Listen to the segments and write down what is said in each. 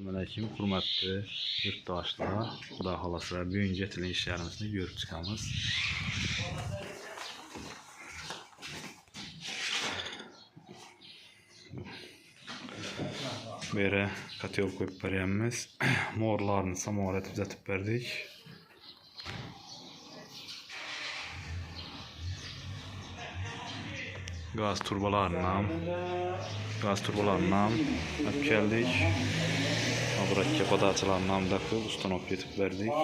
Selamünaleyküm, hürmetli yurttaşlar, Xudo xolasa bugungi etilgan ishlarimizni ko'rib chiqamiz. Bu yerga kotel qo'yib beryapmiz. Mo'rlarni samovarga tuzatib berdik. Gaz turbalarini ham olib keldik. Murakkab podachalarni ham taqib ustanobga yetib berdik.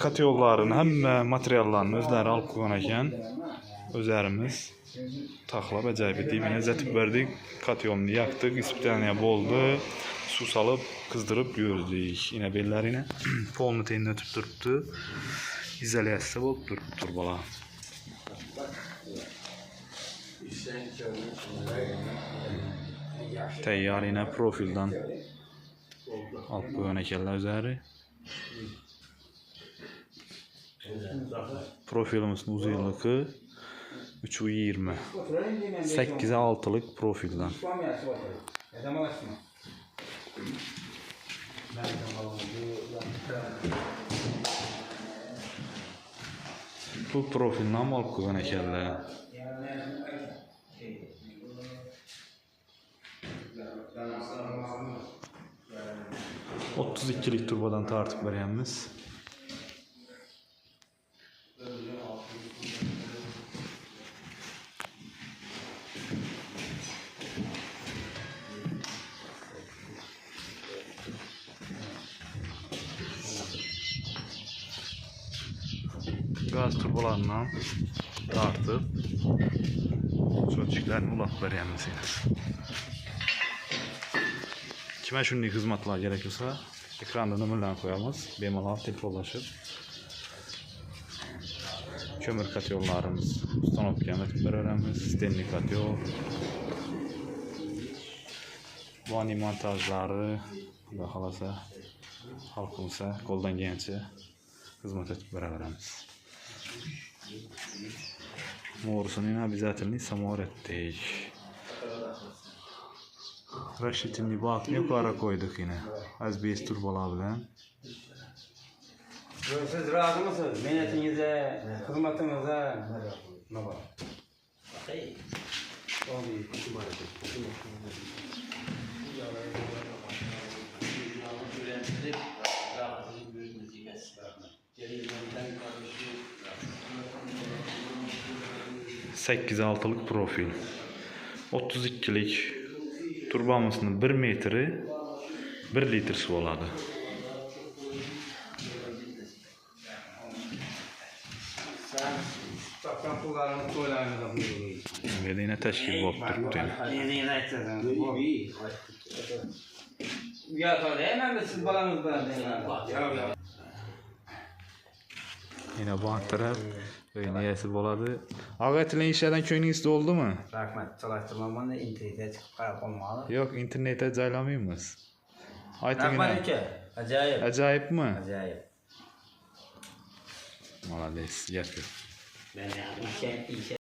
Kotellarni hamma materiallarni o'zlari olib qo'ygan ekan. O'zlarimiz taxlab ajoyib dibini uzatib berdik. Kotelni yakdik, ispitaniya bo'ldi. Suv solib qizdirib yurdik. Ina bellarini polni tenda o'tib turibdi. Izolyatsiya bo'lib turibdi turbalar. Tayyor yine profildan olib qo'ygan ekanlar o'zlari. Profilimizning uzunligi 3.20, 8.6'lik profildan. Bu profildan olib qo'ygan ekanlar. 32'lik turbadan tartib beryapmiz. Gaz turbalarından tartib so'tchiklarni ulab beryapmiz. Kime shunday xizmatlar kerak bo'lsa, ekranda nomerlarni qo'yamiz. Bemalol telefonlashib ko'mir kotellarimiz ustanobga o'tib beramiz. Stenli kotel, vani montajlari, xudo xolasa xalqimizga qo'ldan kelgancha xizmat etib beraveramiz. Mo'risini обязательно samovar etdik. Решительный bakni yuqori qo'ydik yine. Azbes turbalar bilan. Siz rozimisiz? Mehnatingizga, xizmatingizga nima bor? Sekiz altılık profil. 32'lik turbamızın 1 metri 1 litr su oladi. Yine teşkil bo'lib turibdi. Yine bu taraf niyesi bo'ladi. Ag'aytilan ishlardan ko'nglingiz to'ldimi? Rahmat. Solashtirmamanda internetga chiqib qarab qolmadi. Yo'q, internetga joylamaymiz. Rahmat aka. Ajoyib. Ajoyibmi? Ajoyib. Молодец, дядька.